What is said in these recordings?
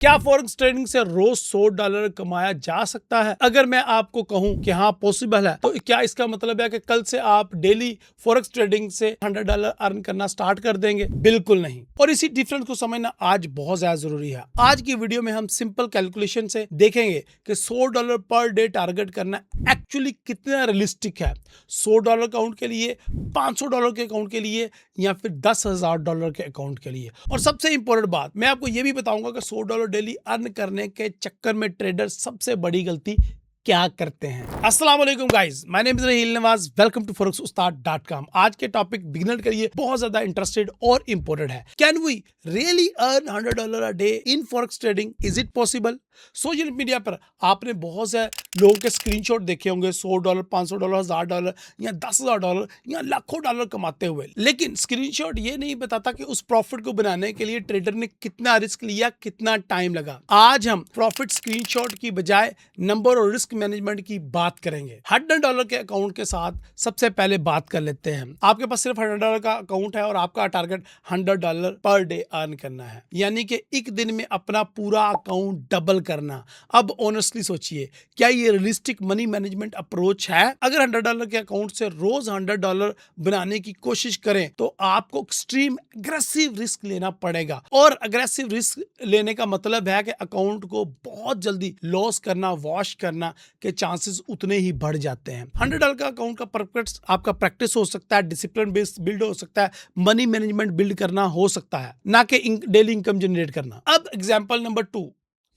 क्या forex trading से रोज $100 कमाया जा सकता है? अगर मैं आपको कहूं कि हाँ पॉसिबल है, तो क्या इसका मतलब है कि कल से आप डेली फॉरेक्स ट्रेडिंग से $100 अर्न करना स्टार्ट कर देंगे? बिल्कुल नहीं। और इसी डिफरेंस को समझना आज बहुत ज्यादा जरूरी है। आज की वीडियो में हम सिंपल कैलकुलेशन से देखेंगे कि $100 पर डे टारगेट करना एक्चुअली कितना रियलिस्टिक है। $100 अकाउंट के लिए, $500 के अकाउंट के लिए, या फिर $10,000 के अकाउंट के लिए। और सबसे इंपॉर्टेंट बात, मैं आपको यह भी बताऊंगा कि $100 डेली अर्न करने के चक्कर में ट्रेडर सबसे बड़ी गलती क्या करते हैं। अस्सलाम वालेकुम guys, my name is Raheel Nawaz, welcome to forex-ustad.com। आज के टॉपिक बिगिनर के लिए बहुत ज्यादा इंटरेस्टेड और इंपॉर्टेंट है। Can we really earn $100 a day in forex trading? Is it possible? Social media पर आपने बहुत से लोगों के स्क्रीनशॉट देखे होंगे, $100, $500, $1000 या $10,000 या लाखों डॉलर कमाते हुए। लेकिन स्क्रीनशॉट ये नहीं बताता कि उस प्रॉफिट को बनाने के लिए ट्रेडर ने कितना रिस्क लिया, कितना टाइम लगा। आज हम प्रॉफिट स्क्रीनशॉट की बजाय नंबर और रिस्क मैनेजमेंट की बात करेंगे। $100 के अकाउंट के साथ सबसे पहले बात कर लेते हैं। आपके पास सिर्फ $100 का अकाउंट है और आपका टारगेट $100 पर डे अर्न करना है, यानी कि एक दिन में अपना पूरा अकाउंट डबल करना। अब ऑनेस्टली सोचिए, क्या ये रियलिस्टिक मनी मैनेजमेंट अप्रोच है? अगर $100 के अकाउंट से रोज $100 बनाने की कोशिश करें तो आपको एक्सट्रीम अग्रेसिव रिस्क लेना पड़ेगा। और अग्रेसिव रिस्क लेने का मतलब है कि अकाउंट को बहुत जल्दी लॉस करना, वॉश करना के चांसेस उतने ही बढ़ जाते हैं। $100 का अकाउंट का पर्पस आपका प्रैक्टिस हो सकता है, डिसिप्लिन बेस्ड बिल्ड हो सकता है, मनी मैनेजमेंट बिल्ड करना हो सकता है, ना कि डेली इनकम जनरेट करना। अब एग्जांपल नंबर 2,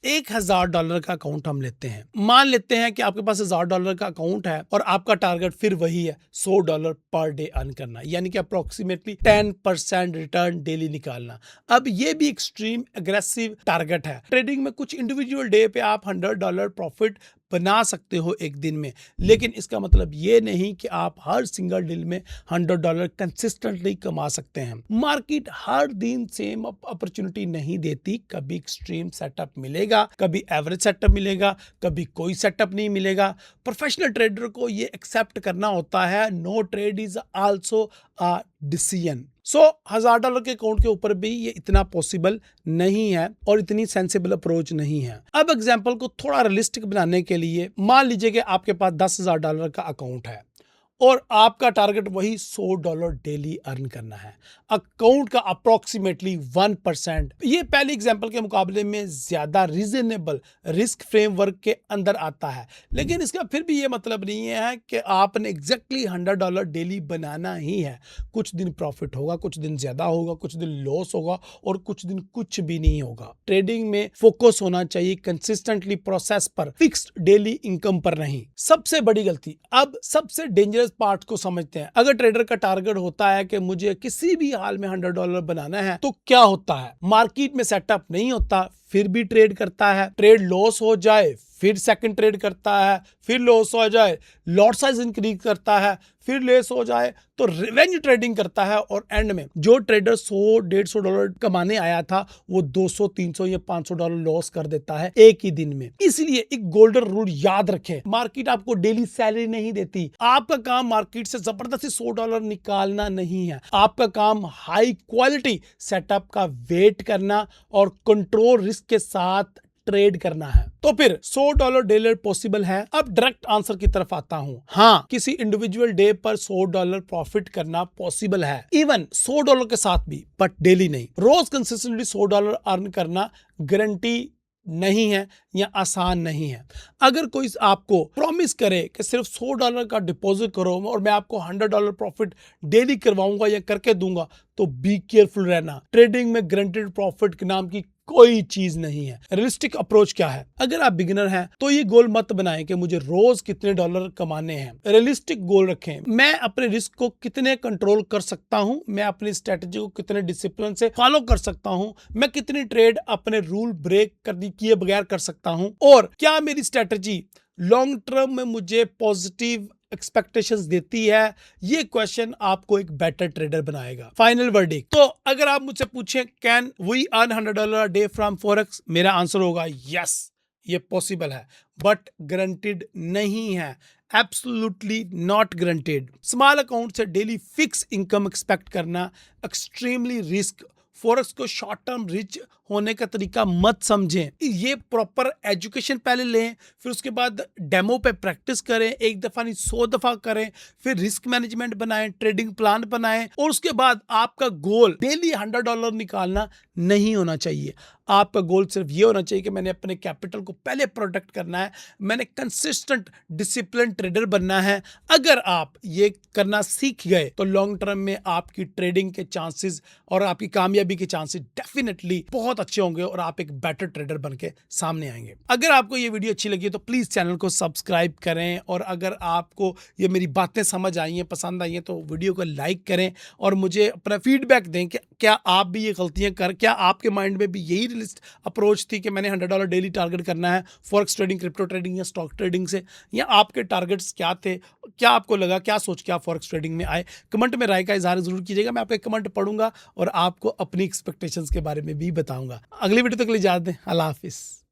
$1,000 का अकाउंट हम लेते हैं। मान लेते हैं कि आपके पास $1,000 का अकाउंट है और आपका टारगेट फिर वही है, $100 पर डे अर्न करना, यानी कि अप्रोक्सीमेटली 10% रिटर्न डेली निकालना। अब ये भी एक्सट्रीम एग्रेसिव टारगेट है। ट्रेडिंग में कुछ इंडिविजुअल डे पे आप $100 प्रॉफिट बना सकते हो एक दिन में, लेकिन इसका मतलब ये नहीं कि आप हर सिंगल डील में $100 कंसिस्टेंटली कमा सकते हैं। मार्केट हर दिन सेम अपॉर्चुनिटी नहीं देती। कभी एक्सट्रीम सेटअप मिलेगा, कभी एवरेज सेटअप मिलेगा, कभी कोई सेटअप नहीं मिलेगा। प्रोफेशनल ट्रेडर को ये एक्सेप्ट करना होता है, no trade is also a decision. $1,000 के अकाउंट के ऊपर भी ये इतना पॉसिबल नहीं है और इतनी सेंसिबल अप्रोच नहीं है। अब एग्जांपल को थोड़ा रियलिस्टिक बनाने के लिए मान लीजिए कि आपके पास $10,000 का अकाउंट है और आपका टारगेट वही $100 डेली अर्न करना है। अकाउंट का अप्रोक्सीमेटली 1%, ये पहले एग्जांपल के मुकाबले में ज्यादा रीजनेबल रिस्क फ्रेमवर्क के अंदर आता है। लेकिन इसका फिर भी ये मतलब नहीं है कि आपने एग्जैक्टली $100 डेली बनाना ही है। कुछ दिन प्रॉफिट होगा, कुछ दिन ज्यादा होगा, कुछ दिन लॉस होगा और कुछ दिन कुछ भी नहीं होगा। ट्रेडिंग में फोकस होना चाहिए कंसिस्टेंटली प्रोसेस पर, फिक्स्ड डेली इनकम पर नहीं। सबसे बड़ी गलती, अब सबसे डेंजरस पार्ट को समझते हैं। अगर ट्रेडर का टारगेट होता है कि मुझे किसी भी हाल में $100 बनाना है, तो क्या होता है? मार्केट में सेटअप नहीं होता, फिर भी ट्रेड करता है। ट्रेड लॉस हो जाए फिर सेकंड ट्रेड करता है, फिर लॉस हो जाए, लॉट साइज इंक्रीज करता है, फिर लेस हो जाए तो रिवेंज ट्रेडिंग करता है। और एंड में जो ट्रेडर $100-150 कमाने आया था वो $200, $300 या $500 लॉस कर देता है एक ही दिन में। इसलिए एक गोल्डन रूल याद रखें, मार्केट आपको डेली सैलरी नहीं देती। आपका काम मार्केट से जबरदस्ती $100 निकालना नहीं है। आपका काम हाई क्वालिटी सेटअप का वेट करना और कंट्रोल रिस्क के साथ ट्रेड करना है। तो फिर $100 डेली पॉसिबल है? अब डायरेक्ट आंसर की तरफ आता हूं। हाँ, किसी इंडिविजुअल डे पर $100 प्रॉफिट करना पॉसिबल है, इवन $100 के साथ भी, बट डेली नहीं। रोज कंसिस्टेंटली $100 अर्न करना गारंटी नहीं है या आसान नहीं है। अगर कोई आपको प्रॉमिस करे कि सिर्फ $100 का डिपॉजिट करो और मैं आपको $100 प्रॉफिट डेली करवाऊंगा या करके दूंगा, तो बी केयरफुल रहना। ट्रेडिंग में गारंटेड प्रॉफिट के नाम की कोई चीज नहीं है। रियलिस्टिक अप्रोच क्या है? अगर आप बिगिनर हैं तो ये गोल मत बनाएं कि मुझे रोज कितने डॉलर कमाने हैं। रियलिस्टिक गोल रखें, मैं अपने रिस्क को कितने कंट्रोल कर सकता हूं, मैं अपनी स्ट्रेटजी को कितने डिसिप्लिन से फॉलो कर सकता हूं, मैं कितनी ट्रेड अपने रूल ब्रेक किए बगैर कर सकता हूं, और क्या मेरी स्ट्रेटजी लॉन्ग टर्म में मुझे पॉजिटिव एक्सपेक्टेशंस देती है। ये क्वेश्चन आपको एक बेटर ट्रेडर बनाएगा। फाइनल वर्डिक्ट, तो अगर आप मुझसे पूछें can we earn $100 day from forex, मेरा आंसर होगा यस, ये पॉसिबल है, बट गारंटीड नहीं है। Absolutely not guaranteed. Small account से डेली फिक्स इनकम एक्सपेक्ट करना एक्सट्रीमली रिस्क। फॉरेक्स को शॉर्ट टर्म रिच होने का तरीका मत समझें। ये प्रॉपर एजुकेशन पहले लें, फिर उसके बाद डेमो पे प्रैक्टिस करें, एक दफ़ा नहीं 100 दफ़ा करें, फिर रिस्क मैनेजमेंट बनाएं, ट्रेडिंग प्लान बनाएं, और उसके बाद आपका गोल डेली $100 निकालना नहीं होना चाहिए। आपका गोल सिर्फ ये होना चाहिए कि मैंने अपने कैपिटल को पहले प्रोटेक्ट करना है, मैंने कंसिस्टेंट डिसिप्लिन ट्रेडर बनना है। अगर आप ये करना सीख गए तो लॉन्ग टर्म में आपकी ट्रेडिंग के चांसेस और आपकी कामयाबी के चांसेस डेफिनेटली बहुत अच्छे होंगे और आप एक बेटर ट्रेडर बन के सामने आएंगे। अगर आपको ये वीडियो अच्छी लगी तो प्लीज चैनल को सब्सक्राइब करें, और अगर आपको ये मेरी बातें समझ आई हैं, पसंद आई हैं, तो वीडियो को लाइक करें और मुझे अपना फीडबैक दें कि क्या आप भी ये गलतियां क्या आपके माइंड में भी यही लिस्ट अप्रोच थी कि मैंने $100 डेली टारगेट करना है फॉरेक्स ट्रेडिंग, क्रिप्टो ट्रेडिंग या स्टॉक ट्रेडिंग से, या आपके टारगेट्स क्या थे, क्या आपको लगा, क्या सोच के आप फॉरेक्स ट्रेडिंग में आए। कमेंट में राय का इजहार जरूर कीजिएगा, मैं आपके कमेंट पढ़ूंगा और आपको अपनी एक्सपेक्टेशंस के बारे में भी बताऊंगा। अगली वीडियो तक के लिए इजाजत दें, अल्लाह हाफिज़।